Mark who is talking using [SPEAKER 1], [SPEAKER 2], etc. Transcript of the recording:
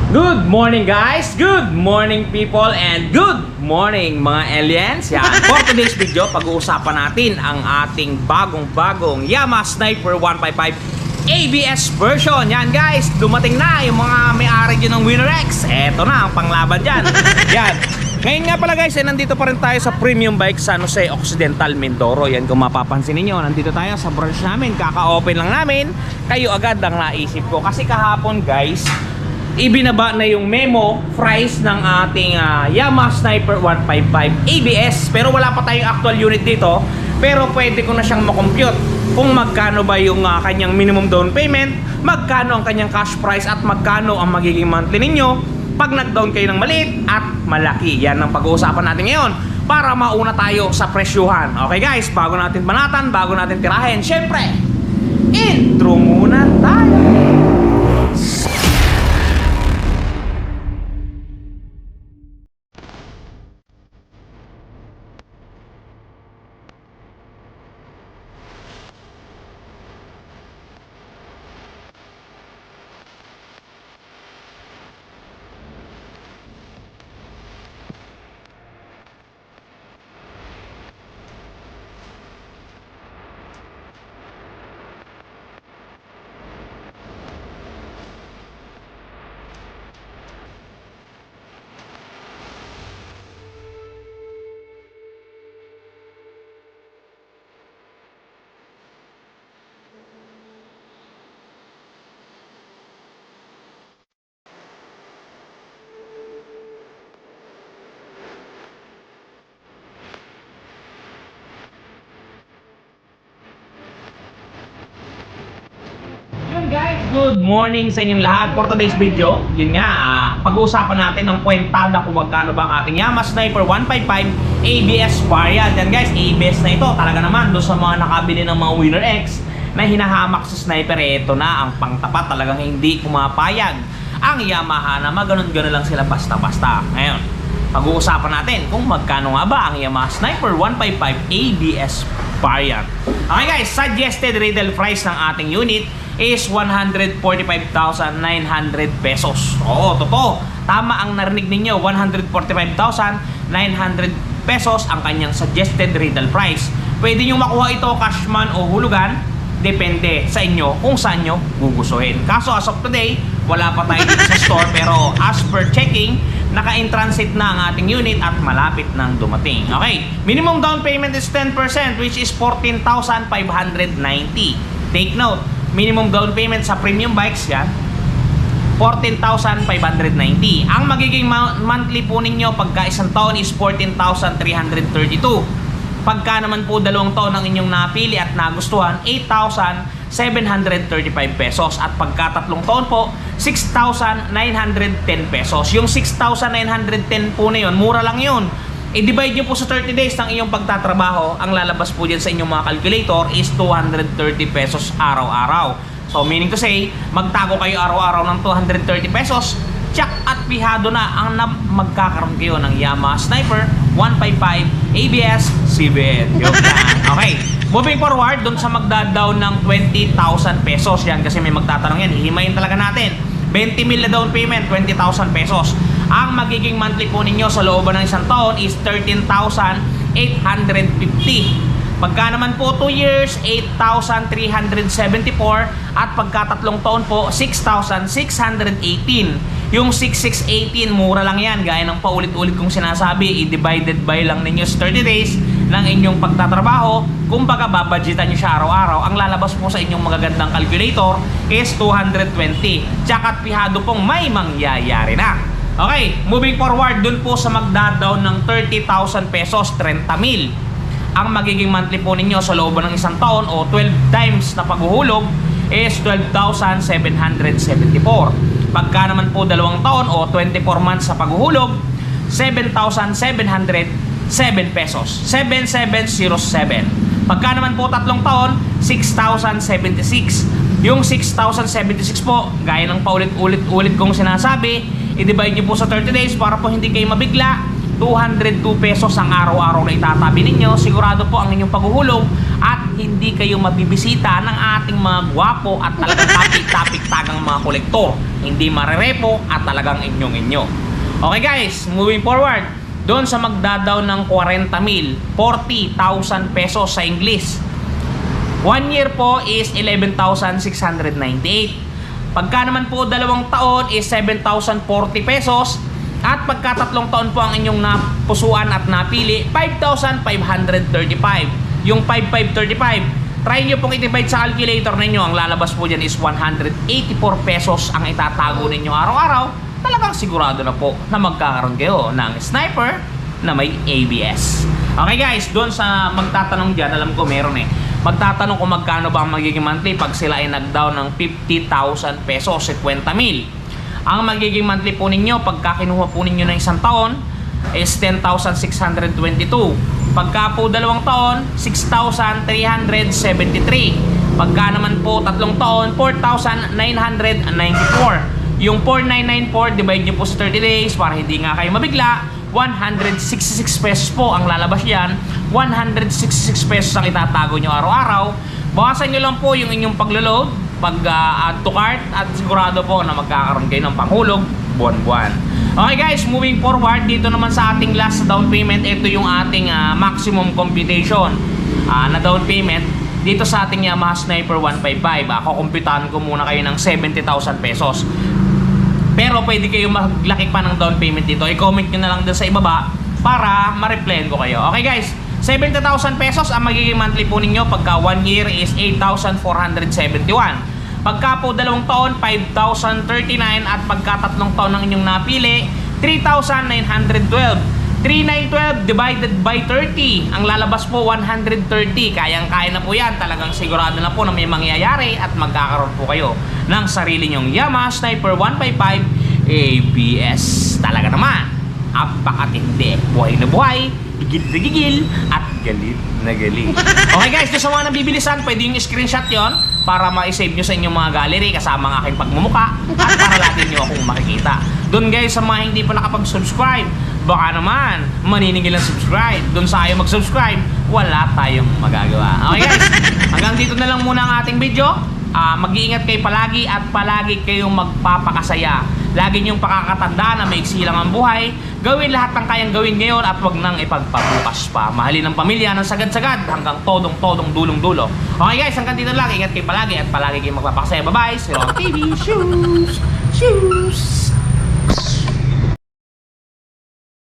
[SPEAKER 1] Good morning guys, good morning people, and good morning mga aliens. Yan, for today's video, pag-uusapan natin ang ating bagong-bagong Yamaha Sniper 155 ABS version. Yan guys, dumating na yung mga may-ari dyan ng Winner X. Eto na ang panglaban dyan. Yan, ngayon nga pala guys, nandito pa rin tayo sa Premium Bike San Jose Occidental, Mindoro. Yan, kung mapapansin ninyo, nandito tayo sa branch namin. Kaka-open lang namin. Kayo agad ang naisip ko. Kasi kahapon guys, ibinaba na yung memo price ng ating Yamaha Sniper 155 ABS, pero wala pa tayong actual unit dito. Pero pwede ko na siyang makompute kung magkano ba yung kanyang minimum down payment, magkano ang kanyang cash price, at magkano ang magiging monthly ninyo pag nag-down kayo ng maliit at malaki. Yan ang pag-uusapan natin ngayon para mauna tayo sa presyuhan. Okay guys, bago natin banatan, bago natin tirahin, syempre intro muna tayo. Guys, good morning sa inyong lahat. For today's video, yun nga, pag-uusapan natin ng kwentada kung magkano ba ang ating Yamaha Sniper 155 ABS variant. Yan guys, ABS na ito. Talaga naman, doon sa mga nakabili ng mga Winner X na hinahamak sa Sniper, ito na ang pangtapat. Talagang hindi pumapayag ang Yamaha na maganon-ganon lang sila basta-basta. Ngayon, pag-uusapan natin kung magkano nga ba ang Yamaha Sniper 155 ABS variant. Okay guys, suggested retail price ng ating unit is 145,900 pesos. Oo, totoo. Tama ang narinig ninyo, 145,900 pesos ang kanyang suggested retail price. Pwede nyo makuha ito cashman o hulugan, depende sa inyo kung saan nyo gugustuhin. Kaso as of today, wala pa tayo dito sa store, pero as per checking, naka-in-transit na ang ating unit at malapit nang dumating. Okay, minimum down payment is 10%, which is 14,590. Take note, minimum down payment sa premium bikes yan 14,590. Ang magiging monthly po ninyo pagka isang taon is 14,332. Pagka naman po dalawang taon ang inyong napili at nagustuhan, 8,735 pesos. At pagka tatlong taon po, 6,910 pesos. Yung 6,910 po na yun, mura lang yun. I-divide nyo po sa 30 days ng inyong pagtatrabaho, ang lalabas po dyan sa inyong mga calculator is 230 pesos araw-araw. So meaning to say, magtago kayo araw-araw ng 230 pesos, tsak at pihado na ang magkakaroon kayo ng Yamaha Sniper 155 ABS CBN. Okay, moving forward, dun sa magda-down ng 20,000 pesos, yan kasi may magtatanong yan, hihimayin talaga natin. 20 mil na down payment, 20,000 pesos. Ang magiging monthly po ninyo sa looban ng isang taon is 13,850. Pagka naman po 2 years, 8,374. At pagka tatlong taon po, 6,618. Yung 6,618, mura lang yan. Gaya ng paulit-ulit kong sinasabi, i-divided by lang ninyo sa 30 days ng inyong pagtatrabaho. Kung baga babudgetan nyo siya araw-araw, ang lalabas po sa inyong magagandang calculator is 220. Tsakat pihado pong may mangyayari na. Okay, moving forward, dun po sa magda-down ng 30,000 pesos, 30 mil. Ang magiging monthly po ninyo sa looban ng isang taon o 12 times na paghuhulog is 12,774. Pagka naman po dalawang taon o 24 months sa paghuhulog, 7,707 pesos. 7,707. Pagka naman po tatlong taon, 6,076. Yung 6,076 po, gaya ng paulit-ulit kong sinasabi, i-divide nyo po sa 30 days para po hindi kayo mabigla. 202 pesos ang araw-araw na itatabi ninyo. Sigurado po ang inyong paghuhulog at hindi kayo mabibisita ng ating mga gwapo at talagang tapik-tapik tagang mga kolektor hindi marerepo at talagang inyong-inyo. Okay guys, moving forward. Doon sa magdadaw ng 40,000, 40,000 pesos sa English. 1 year po is 11,698. Pagka naman po 2 taon is 7,040 pesos. At pagka 3 taon po ang inyong napusuan at napili, 5,535. Yung 5,535, try nyo pong i-divide sa calculator ninyo. Ang lalabas po dyan is 184 pesos ang itatago ninyo araw-araw. Talagang sigurado na po na magkakaroon kayo ng sniper na may ABS. Okay guys, doon sa magtatanong dyan, alam ko meron magtatanong kung magkano ba ang magiging monthly pag sila ay nag-down ng 50,000 pesos, 50,000. Ang magiging monthly po ninyo pagka kinuha po ninyo ng 1 taon is 10,622. Pagka po 2 taon, 6,373. Pagka naman po 3 taon, 4,994. Yung 4,994, divide nyo po sa 30 days para hindi nga kayo mabigla. 166 pesos po ang lalabas yan. 166 pesos ang itatago nyo araw-araw. Bawasan nyo lang po yung inyong paglo-load, pag-add to cart, at sigurado po na magkakaroon kayo ng panghulog buwan-buwan. Okay guys, moving forward, dito naman sa ating last down payment, ito yung ating maximum computation na down payment dito sa ating Yamaha Sniper 155. Kukumputahan ko muna kayo ng 70,000 pesos. Pero pwede kayo maglaki pa ng down payment dito. I-comment nyo na lang dun sa ibaba para ma-replyan ko kayo. Okay guys, 70,000 pesos ang magiging monthly po ninyo. Pagka 1 year is 8,471. Pagka po 2 taon, 5,039. At pagka 3 taon ng inyong napili, 3,912. 3,912 divided by 30. Ang lalabas po 130. Kayang-kaya na po yan. Talagang sigurado na po na may mangyayari at magkakaroon po kayo ng sarili nyong Yamaha Sniper 155 ABS. Talaga naman, apakatindi. Buhay na buhay, gigil na gigil, at galit na galit. Okay guys, sa mga nabibilisan, pwede yung screenshot yon para ma-save nyo sa inyong mga gallery kasama ang aking pagmumuka at para lagi nyo akong makikita. Doon guys, sa mga hindi pa nakapag-subscribe, baka naman maniningil ang subscribe. Doon sa ayaw mag-subscribe, wala tayong magagawa. Okay guys, hanggang dito na lang muna ang ating video. Mag-iingat kayo palagi at palagi kayong magpapakasaya. Lagi niyong pakakatanda na maiksi lang ang buhay. Gawin lahat ng kayang gawin ngayon at wag nang ipagpabukas pa. Mahalin ang pamilya ng sagad-sagad hanggang todong-todong dulong-dulo. Okay guys, hanggang dito lang. Ingat kayo palagi at palagi kayong magpapakasaya. Bye-bye! Sirong TV. Shoes! Shoes!